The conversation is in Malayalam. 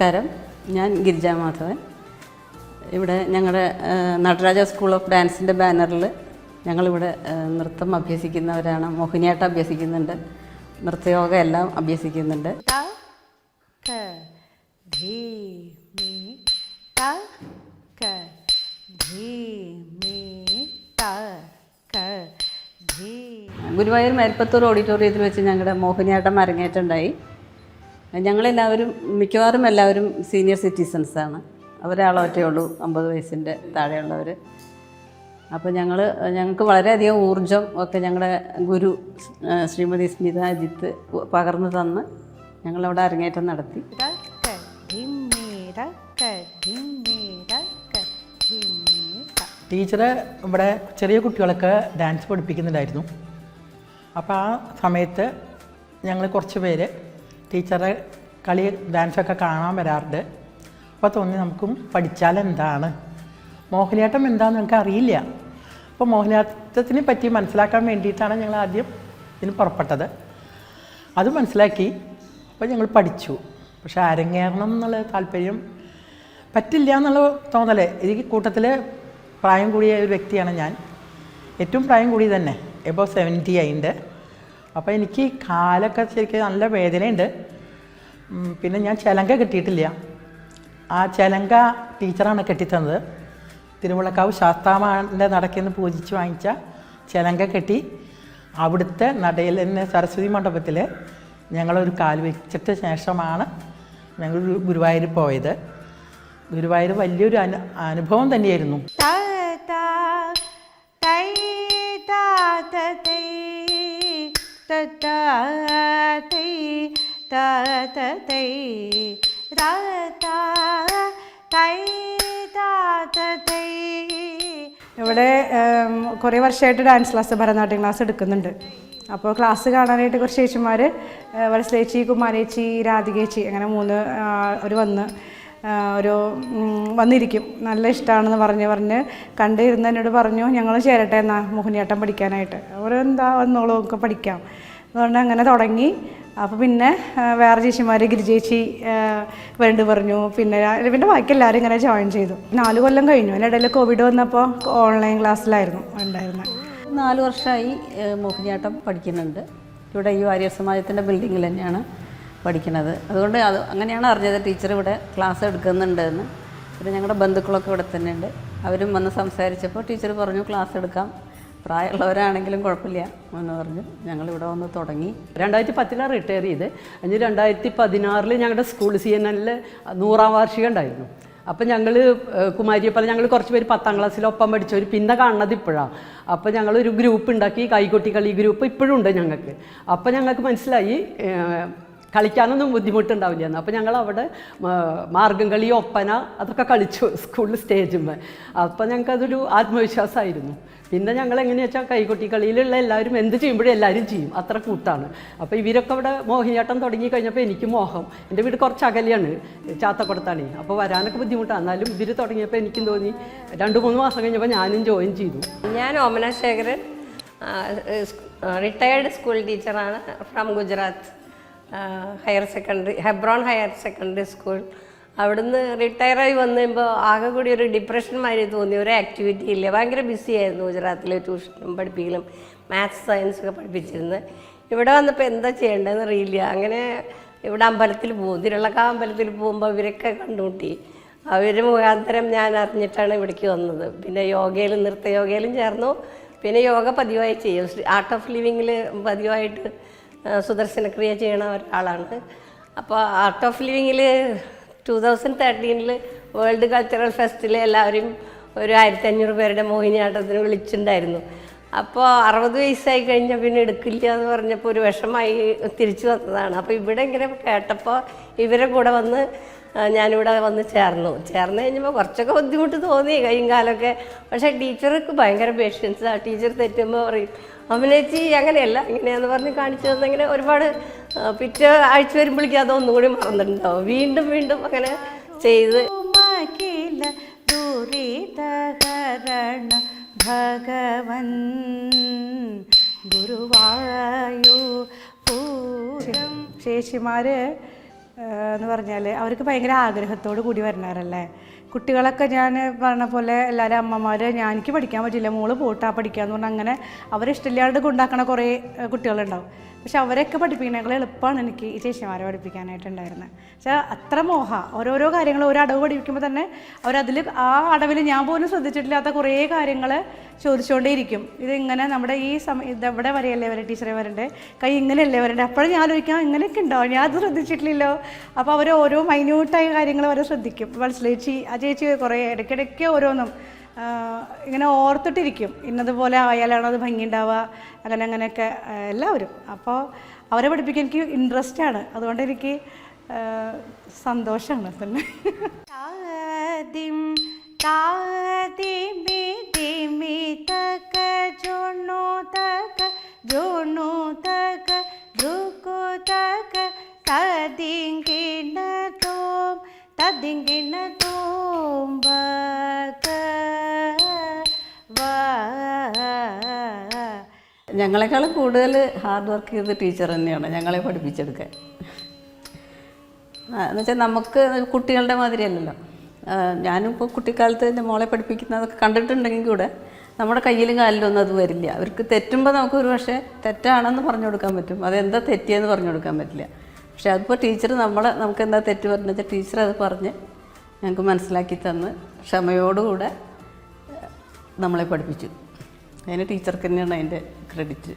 നമസ്കാരം, ഞാൻ ഗിരിജ മാധവൻ. ഇവിടെ ഞങ്ങളുടെ നടരാജ സ്കൂൾ ഓഫ് ഡാൻസിൻ്റെ ബാനറിൽ ഞങ്ങളിവിടെ നൃത്തം അഭ്യസിക്കുന്നവരാണ്. മോഹിനിയാട്ടം അഭ്യസിക്കുന്നുണ്ട്, നൃത്തയോഗ എല്ലാം അഭ്യസിക്കുന്നുണ്ട്. ഗുരുവായൂർ മേൽപ്പത്തൂർ ഓഡിറ്റോറിയത്തിൽ വെച്ച് ഞങ്ങളുടെ മോഹിനിയാട്ടം അരങ്ങേറ്റമുണ്ടായി. ഞങ്ങളെല്ലാവരും മിക്കവാറും എല്ലാവരും സീനിയർ സിറ്റിസൺസാണ്. ഒരാളൊറ്റേ ഉള്ളൂ 50 വയസ്സിൻ്റെ താഴെയുള്ളവർ. അപ്പോൾ ഞങ്ങൾക്ക് വളരെയധികം ഊർജം ഒക്കെ ഞങ്ങളുടെ ഗുരു ശ്രീമതി സ്മിത അജിത്ത് പകർന്നു തന്ന് ഞങ്ങളവിടെ അരങ്ങേറ്റം നടത്തി. ടീച്ചർ ഇവിടെ ചെറിയ കുട്ടികളൊക്കെ ഡാൻസ് പഠിപ്പിക്കുന്നുണ്ടായിരുന്നു. അപ്പോൾ ആ സമയത്ത് ഞങ്ങൾ കുറച്ച് പേര് ടീച്ചറെ കളി ഡാൻസൊക്കെ കാണാൻ വരാറുണ്ട്. അപ്പോൾ തോന്നി നമുക്കും പഠിച്ചാൽ എന്താണ്, മോഹിനിയാട്ടം എന്താണെന്ന് നമുക്ക് അറിയില്ല. അപ്പോൾ മോഹിനിയാട്ടത്തിനെ പറ്റി മനസ്സിലാക്കാൻ വേണ്ടിയിട്ടാണ് ഞങ്ങൾ ആദ്യം ഇതിന് പുറപ്പെട്ടത്. അത് മനസ്സിലാക്കി അപ്പോൾ ഞങ്ങൾ പഠിച്ചു. പക്ഷേ അരങ്ങേറണം എന്നുള്ള താല്പര്യം പറ്റില്ല എന്നുള്ള തോന്നൽ. ഈ കൂട്ടത്തിൽ പ്രായം കൂടിയ ഒരു വ്യക്തിയാണ് ഞാൻ. ഏറ്റവും പ്രായം കൂടി തന്നെ, എബോ 70 ആയിട്ടുണ്ട്. അപ്പോൾ എനിക്ക് കാലൊക്കെ ശരിക്കും നല്ല വേദനയുണ്ട്. പിന്നെ ഞാൻ ചെലങ്ക കെട്ടിയിട്ടില്ല. ആ ചെലങ്ക ടീച്ചറാണ് കെട്ടിത്തന്നത്. തിരുമുള്ളക്കാവ് ശാസ്താമാൻ്റെ നടക്കെന്ന് പൂജിച്ച് വാങ്ങിച്ച ചെലങ്ക കെട്ടി അവിടുത്തെ നടയിൽ തന്നെ സരസ്വതി മണ്ഡപത്തിൽ ഞങ്ങളൊരു കാല് വെച്ചിട്ട് ശേഷമാണ് ഞങ്ങൾ ഗുരുവായൂർ പോയത്. ഗുരുവായൂർ വലിയൊരു അനുഭവം തന്നെയായിരുന്നു. ഇവിടെ കുറേ വർഷമായിട്ട് ഡാൻസ് ക്ലാസ്, ഭരതനാട്യം ക്ലാസ് എടുക്കുന്നുണ്ട്. അപ്പോൾ ക്ലാസ് കാണാനായിട്ട് കുറച്ച് ചേച്ചിമാർ, വത്സലേച്ചി, കുമാരേച്ചി, രാധികേച്ചി, അങ്ങനെ 3 അവർ വന്നിരിക്കും. നല്ല ഇഷ്ടമാണെന്ന് പറഞ്ഞ് കണ്ടിരുന്ന് എന്നോട് പറഞ്ഞു, ഞങ്ങൾ ചേരട്ടെ എന്നാ മോഹിനിയാട്ടം പഠിക്കാനായിട്ട്. അവരെന്താ വന്നോളൂ, ഒക്കെ പഠിക്കാം. അതുകൊണ്ട് അങ്ങനെ തുടങ്ങി. അപ്പോൾ പിന്നെ വേറെ ചേച്ചിമാർ, ഗിരിജേച്ചി വേണ്ടി പറഞ്ഞു. പിന്നെ ബാക്കി എല്ലാവരും ഇങ്ങനെ ജോയിൻ ചെയ്തു. 4 കൊല്ലം കഴിഞ്ഞു. അതിനിടയിൽ കോവിഡ് വന്നപ്പോൾ ഓൺലൈൻ ക്ലാസ്സിലായിരുന്നു ഉണ്ടായിരുന്നത്. 4 വർഷമായി മോഹിനിയാട്ടം പഠിക്കുന്നുണ്ട്. ഇവിടെ ഈ വാര്യർ സമാജത്തിൻ്റെ ബിൽഡിങ്ങിൽ തന്നെയാണ് പഠിക്കുന്നത്. അതുകൊണ്ട് അങ്ങനെയാണ് അറിഞ്ഞത് ടീച്ചർ ഇവിടെ ക്ലാസ് എടുക്കുന്നുണ്ട് എന്ന്. പിന്നെ ഞങ്ങളുടെ ബന്ധുക്കളൊക്കെ ഇവിടെ തന്നെ ഉണ്ട്. അവരും വന്ന് സംസാരിച്ചപ്പോൾ ടീച്ചർ പറഞ്ഞു ക്ലാസ് എടുക്കാം, പ്രായമുള്ളവരാണെങ്കിലും കുഴപ്പമില്ല എന്ന് പറഞ്ഞു. ഞങ്ങളിവിടെ വന്ന് തുടങ്ങി. 2010 റിട്ടയർ ചെയ്ത് കഴിഞ്ഞ് 2016 ഞങ്ങളുടെ സ്കൂൾ CNL 100ാം വാർഷികം ഉണ്ടായിരുന്നു. അപ്പം ഞങ്ങൾ കുമാരിയപ്പല ഞങ്ങൾ കുറച്ച് പേര് 10ാം ക്ലാസ്സിലൊപ്പം പഠിച്ചവർ പിന്നെ കാണുന്നത് ഇപ്പോഴാണ്. അപ്പോൾ ഞങ്ങളൊരു ഗ്രൂപ്പ് ഉണ്ടാക്കി, കൈകൊട്ടി കളി ഗ്രൂപ്പ് ഇപ്പോഴും ഉണ്ട് ഞങ്ങൾക്ക്. അപ്പോൾ ഞങ്ങൾക്ക് മനസ്സിലായി കളിക്കാനൊന്നും ബുദ്ധിമുട്ടുണ്ടാവില്ല എന്ന്. അപ്പോൾ ഞങ്ങൾ അവിടെ മാർഗം കളി, ഒപ്പന അതൊക്കെ കളിച്ചു സ്കൂളിൽ സ്റ്റേജുമ്പോൾ. അപ്പോൾ ഞങ്ങൾക്കതൊരു ആത്മവിശ്വാസമായിരുന്നു. പിന്നെ ഞങ്ങൾ എങ്ങനെയാ വെച്ചാൽ കൈകൊട്ടി കളിയിലുള്ള എല്ലാവരും എന്ത് ചെയ്യുമ്പോഴും എല്ലാവരും ചെയ്യും, അത്ര കൂട്ടാണ്. അപ്പോൾ ഇവരൊക്കെ ഇവിടെ മോഹിനിയാട്ടം തുടങ്ങി കഴിഞ്ഞപ്പോൾ എനിക്ക് മോഹം. എൻ്റെ വീട് കുറച്ച് അകലെയാണ്, ചാത്തക്കുടത്താണ്. അപ്പോൾ വരാനൊക്കെ ബുദ്ധിമുട്ടാണ്. എന്നാലും ഇവർ തുടങ്ങിയപ്പോൾ എനിക്കും തോന്നി. 2-3 മാസം കഴിഞ്ഞപ്പോൾ ഞാനും ജോയിൻ ചെയ്തു. ഞാൻ ഓമന ശേഖരൻ, റിട്ടയേർഡ് സ്കൂൾ ടീച്ചറാണ് from Gujarat. Higher secondary, Hebron higher secondary school. അവിടുന്ന് റിട്ടയറായി വന്നുമ്പോൾ ആകെ കൂടി ഒരു ഡിപ്രഷൻ മാതിരി തോന്നി. ഒരു ആക്ടിവിറ്റി ഇല്ല, ഭയങ്കര ബിസി ആയിരുന്നു. ഗുജറാത്തിൽ ട്യൂഷനും പഠിപ്പിക്കലും മാത്സ് സയൻസൊക്കെ പഠിപ്പിച്ചിരുന്നത്. ഇവിടെ വന്നപ്പോൾ എന്താ ചെയ്യേണ്ടതെന്ന് അറിയില്ല. അങ്ങനെ ഇവിടെ അമ്പലത്തിൽ പോകും, തിരുവള്ളക്കാവ് അമ്പലത്തിൽ പോകുമ്പോൾ ഇവരൊക്കെ കണ്ടുമുട്ടി. അവർ മുഖാന്തരം ഞാൻ അറിഞ്ഞിട്ടാണ് ഇവിടേക്ക് വന്നത്. പിന്നെ യോഗയിലും നൃത്തയോഗയിലും ചേർന്നു. പിന്നെ യോഗ പതിവായി ചെയ്യും. ആർട്ട് ഓഫ് ലിവിങ്ങിൽ പതിവായിട്ട് സുദർശനക്രിയ ചെയ്യണ ഒരാളാണ്. അപ്പോൾ ആർട്ട് ഓഫ് ലിവിങ്ങിൽ 2013 വേൾഡ് കൾച്ചറൽ ഫെസ്റ്റിൽ എല്ലാവരും ഒരു 1500 പേരുടെ മോഹിനിയാട്ടത്തിന് വിളിച്ചിട്ടുണ്ടായിരുന്നു. അപ്പോൾ 60 വയസ്സായി കഴിഞ്ഞാൽ പിന്നെ എടുക്കില്ല എന്ന് പറഞ്ഞപ്പോൾ ഒരു വിഷമായി തിരിച്ചു വന്നതാണ്. അപ്പോൾ ഇവിടെ ഇങ്ങനെ കേട്ടപ്പോൾ ഇവരെ കൂടെ വന്ന് ഞാനിവിടെ വന്ന് ചേർന്നു കഴിഞ്ഞപ്പോൾ കുറച്ചൊക്കെ ബുദ്ധിമുട്ട് തോന്നി, കൈയും കാലൊക്കെ. പക്ഷേ ടീച്ചർക്ക് ഭയങ്കര പേഷ്യൻസാണ്. ടീച്ചർ തെറ്റുമ്പോൾ പറയും, അമ്മനേച്ചി അങ്ങനെയല്ല ഇങ്ങനെയാന്ന് പറഞ്ഞ് കാണിച്ചു തന്നിങ്ങനെ ഒരുപാട്. പിറ്റേ ആഴ്ച വരുമ്പോഴേക്കും അതൊന്നും കൂടി മറന്നിട്ടുണ്ടാവും. വീണ്ടും വീണ്ടും അങ്ങനെ ചെയ്ത് ഭഗവൻ ഗുരുവായൂർ ചേച്ചിമാർ എന്ന് പറഞ്ഞാൽ അവർക്ക് ഭയങ്കര ആഗ്രഹത്തോട് കൂടി വരുന്നവരല്ലേ. കുട്ടികളൊക്കെ ഞാൻ പറഞ്ഞ പോലെ എല്ലാവരും അമ്മമാർ എനിക്ക് പഠിക്കാൻ പറ്റില്ല, മോള് പോട്ടാ പഠിക്കാമെന്ന് പറഞ്ഞാൽ അങ്ങനെ അവരെ ഇഷ്ടമില്ലാണ്ട് കൊണ്ടാക്കണ കുറേ കുട്ടികളുണ്ടാവും. പക്ഷെ അവരെയൊക്കെ പഠിപ്പിക്കണേക്കാൾ എളുപ്പമാണ് എനിക്ക് ഈ ചേച്ചിമാരെ പഠിപ്പിക്കാനായിട്ടുണ്ടായിരുന്നത്. പക്ഷേ അത്ര മോഹ ഓരോരോ കാര്യങ്ങൾ ഒരു അടവ് പഠിപ്പിക്കുമ്പോൾ തന്നെ അവരതിൽ ആ അടവിൽ ഞാൻ പോലും ശ്രദ്ധിച്ചിട്ടില്ലാത്ത കുറേ കാര്യങ്ങൾ ചോദിച്ചുകൊണ്ടേയിരിക്കും. ഇതിങ്ങനെ നമ്മുടെ ഈ ഇതെവിടെ വരെയല്ലേ വരെ ടീച്ചറെ വരണ്ടേ, കൈ ഇങ്ങനെയല്ലേ വരണ്ടേ, അപ്പോഴും ഞാൻ ആലോചിക്കാം ഇങ്ങനെയൊക്കെ ഉണ്ടോ, ഞാൻ അത് ശ്രദ്ധിച്ചിട്ടില്ലല്ലോ. അപ്പോൾ അവർ ഓരോ മൈന്യൂട്ടായ കാര്യങ്ങൾ അവർ ശ്രദ്ധിക്കും. മനസ്സിലേച്ചി ആ ചേച്ചി കുറേ ഇടയ്ക്കിടയ്ക്ക് ഓരോന്നും ഇങ്ങനെ ഓർത്തിട്ടിരിക്കും, ഇന്നതുപോലെ ആയാലാണോ അത് ഭംഗി ഉണ്ടാവുക, അങ്ങനെയൊക്കെ എല്ലാവരും. അപ്പോൾ അവരെ പഠിപ്പിക്കാൻ എനിക്ക് ഇൻട്രസ്റ്റാണ്, അതുകൊണ്ട് എനിക്ക് സന്തോഷമാണ് തന്നെ. ഞങ്ങളെക്കാൾ കൂടുതൽ ഹാർഡ് വർക്ക് ചെയ്ത ടീച്ചർ തന്നെയാണ് ഞങ്ങളെ പഠിപ്പിച്ചെടുക്കാൻ. എന്നുവെച്ചാൽ നമുക്ക് കുട്ടികളുടെ മാതിരിയല്ലല്ലോ. ഞാനിപ്പോൾ കുട്ടിക്കാലത്ത് എൻ്റെ മോളെ പഠിപ്പിക്കുന്നതൊക്കെ കണ്ടിട്ടുണ്ടെങ്കിൽ കൂടെ നമ്മുടെ കയ്യിലും കാലിലൊന്നും അത് വരില്ല. അവർക്ക് തെറ്റുമ്പോൾ നമുക്കൊരു പക്ഷേ തെറ്റാണെന്ന് പറഞ്ഞു കൊടുക്കാൻ പറ്റും, അതെന്താ തെറ്റിയെന്ന് പറഞ്ഞു കൊടുക്കാൻ പറ്റില്ല. പക്ഷെ അതിപ്പോൾ ടീച്ചർ നമുക്ക് എന്താ തെറ്റ് പറഞ്ഞു വെച്ചാൽ ടീച്ചർ അത് പറഞ്ഞ് ഞങ്ങൾക്ക് മനസ്സിലാക്കി തന്ന് ക്ഷമയോടുകൂടെ നമ്മളെ പഠിപ്പിച്ചു. അതിന് ടീച്ചർക്ക് തന്നെയാണ് അതിൻ്റെ ക്രെഡിറ്റ്.